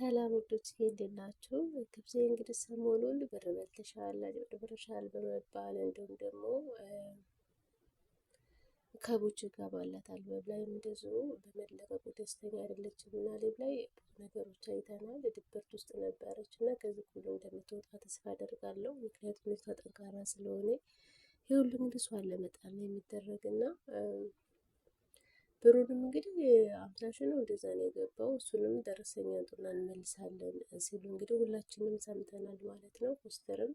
ሰላም ውዶች እንዴት ናችሁ? ግብፄ እንግዲህ ሰሞኑን ብር በልተሻል፣ አጭበርብረሻል በመባል እንዲሁም ደግሞ ከቡች ጋር ባላት አልበም ላይ እንደዚሁ በመለቀቁ ደስተኛ አይደለችም እና ሊብ ላይ ብዙ ነገሮች አይተናል። ድብርት ውስጥ ነበረች እና ከዚህ ሁሉ እንደምትወጣ ተስፋ አደርጋለሁ። ምክንያቱም እሷ ጠንካራ ስለሆነ ይህ ሁሉ እንግዲህ እሷን ለመጣል ነው የሚደረግ እና ብሩንም እንግዲህ 50 ሺህ ነው እንደዛ ነው የገባው። እሱንም ደረሰኛ አንጡና እንመልሳለን ሲሉ እንግዲህ ሁላችንም ሰምተናል ማለት ነው። ፖስተርም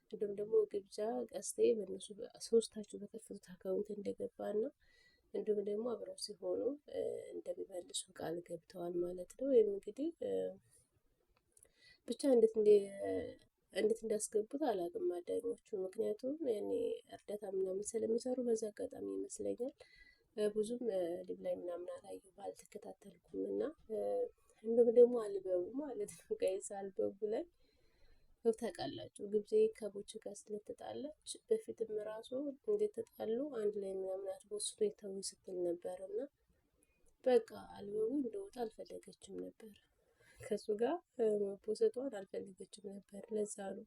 እንዲሁም ደግሞ ግብዣ ቀስቴ በእነሱ ሶስታችሁ በከፈቱት አካውንት እንደገባና እንዲሁም ደግሞ አብረው ሲሆኑ እንደሚመልሱ ቃል ገብተዋል ማለት ነው። ወይም እንግዲህ ብቻ እንዴት እንዳስገቡት አላውቅም አዳኞቹ። ምክንያቱም ያኔ እርዳታ ምናምን ስለሚሰሩ በዛ አጋጣሚ ይመስለኛል ብዙም ሊብ ላይ ምናምን አላየሁም አልተከታተልኩም። እና እንዲሁም ደግሞ አልበቡ ማለት ነው ጋይስ አልበቡ ላይ ታውቃላችሁ ግብፄ ከቦች ጋር ስለተጣላች በፊትም ራሱ እንዴት ተጣሉ አንድ ላይ ምናምን አትቦስቶ የተው ስትል ነበር እና በቃ አልበቡ እንደወጣ አልፈለገችም ነበር። ከሱ ጋር መቦሰቷን አልፈለገችም ነበር። ለዛ ነው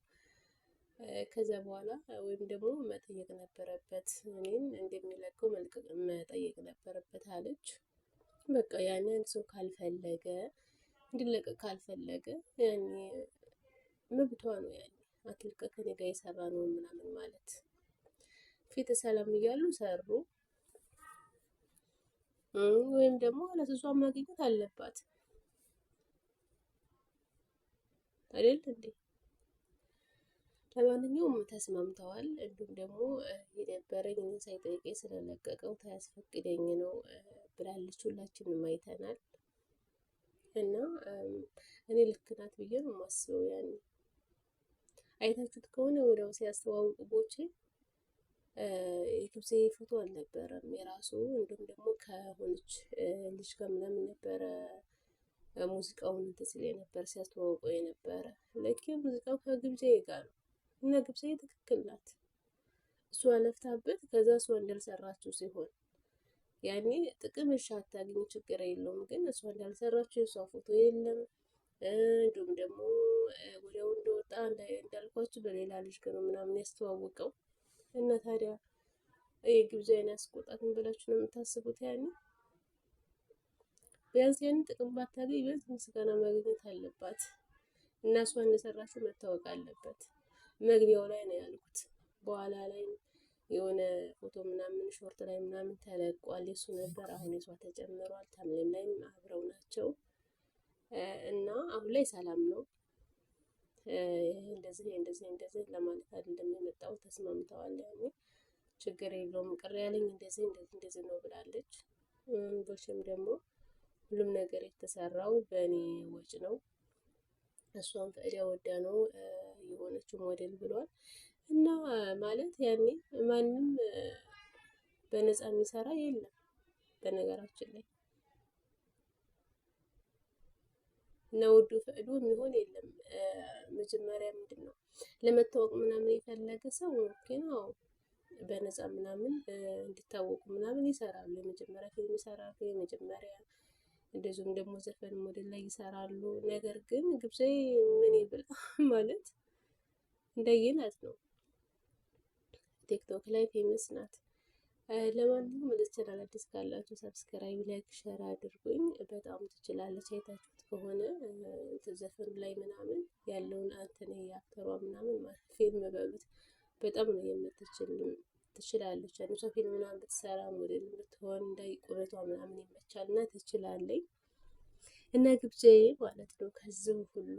ከዛ በኋላ ወይም ደግሞ መጠየቅ ነበረበት፣ እኔም እንደሚለቀው መጠየቅ ነበረበት አለች። በቃ ያንን ሰው ካልፈለገ እንዲለቀቅ ካልፈለገ ያኔ መብቷ ነው። ያኔ አትልቀቅ ከኔ ጋር የሰራ ነው ምናምን ማለት ፊት ሰላም እያሉ ሰሩ። ወይም ደግሞ ለሷን ማግኘት አለባት አይደል እንዴ? ለማንኛውም ተስማምተዋል። እንዲሁም ደግሞ የነበረኝ እኔን ሳይጠይቀኝ ስለለቀቀው ታያስፈቅደኝ ነው ብላለች። ሁላችንም አይተናል እና እኔ ልክ ናት ብዬ ነው የማስበው። ያኔ አይታችሁት ከሆነ ወዲያው ሲያስተዋውቁ ቦቼ የግብፄ ፎቶ አልነበረም የራሱ። እንዲሁም ደግሞ ከሆነች ልጅ ጋር ምናምን ነበረ ሙዚቃውን እንትን ሲል የነበር ሲያስተዋውቀው የነበረ ለኪ ሙዚቃው ከግብፄ ጋር ነው እና ግብፄ ትክክል ናት። እሷ ለፍታበት ከዛ እሷ እንዳልሰራችው ሲሆን ያኔ ጥቅም እሺ አታግኝ ችግር የለውም፣ ግን እሷ እንዳልሰራችው የእሷ ፎቶ የለም። እንዲሁም ደግሞ ወዲያው እንደወጣ እንዳልኳችሁ በሌላ ልጅ ጋር ነው ምናምን ያስተዋወቀው እና ታዲያ የግብዣ አይነት ያስቆጣትን ብላችሁ ነው የምታስቡት? ያኔ ቢያንስ ያንን ጥቅም ባታገኝ ቢያንስ ምስጋና ማግኘት አለባት እና እሷ እንደሰራችው መታወቅ አለበት። መግቢያው ላይ ነው ያልኩት። በኋላ ላይ የሆነ ፎቶ ምናምን ሾርት ላይ ምናምን ተለቋል የሱ ነበር። አሁን የሷ ተጨምሯል። ታምሌም ላይ አብረው ናቸው እና አሁን ላይ ሰላም ነው። እንደዚህ ለማለት አይደለም የመጣው፣ ተስማምተዋል። ያኔ ችግር የለውም። ቅር ያለኝ እንደዚህ ነው ብላለች። ቦቼም ደግሞ ሁሉም ነገር የተሰራው በእኔ ወጪ ነው፣ እሷም ፈቅዳ ወዳ ነው የሆነችው ሞዴል ብሏል። እና ማለት ያኔ ማንም በነፃ የሚሰራ የለም በነገራችን ላይ እና ውዱ ፈቅዶ የሚሆን የለም። መጀመሪያ ምንድን ነው ለመታወቅ ምናምን የፈለገ ሰው ግን በነፃ ምናምን እንዲታወቁ ምናምን ይሰራሉ። የመጀመሪያ ፊልም ይሰራሉ፣ የመጀመሪያ እንደዚሁም ደግሞ ዘፈን ሞዴል ላይ ይሰራሉ። ነገር ግን ግብፄ ምን ይብላ ማለት እንደየናት ነው። ቲክቶክ ላይ ፌመስ ናት። ለማንኛውም ወደ ቻናል አዲስ ካላችሁ ሰብስክራይብ፣ ላይክ፣ ሸር አድርጉኝ። በጣም ትችላለች። አይታችሁት ከሆነ ዘፈኑ ላይ ምናምን ያለውን አንተን ያክተሯ ምናምን ፊልም በሉት በጣም ነው ትችላለች። አንዱ ሰው ፊልም ምናምን ብትሰራ ሞዴል ብትሆን እንዳይ ቁመቷ ምናምን ይመቻል እና ትችላለች። እና ግብፄ ማለት ነው ከዚህ ሁሉ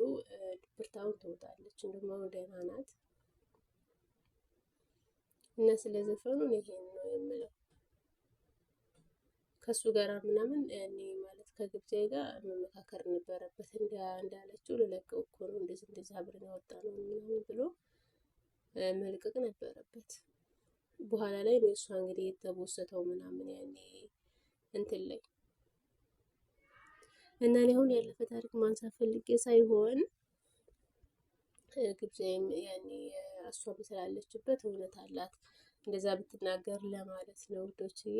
ድብርታውን ትወጣለች። እንደውም አሁን ደህና ናት። እና ስለ ዘፈኑ ይሄን ነው የምለው። ከሱ ጋር ምናምን እኔ ማለት ከግብፄ ጋር መመካከር ነበረበት። እንዳለችው ልለቀው እኮ ነው እንደዚህ አብረን ያወጣ ነው ምናምን ብሎ መልቀቅ ነበረበት። በኋላ ላይ ነው እሷ እንግዲህ የተቦሰተው ምናምን ያኔ እንትን ላይ እና እኔ አሁን ያለፈ ታሪክ ማንሳት ፈልጌ ሳይሆን ግብፄም ያኔ እሷም ስላለችበት እውነት አላት እንደዛ ብትናገር ለማለት ነው ውዶችዬ።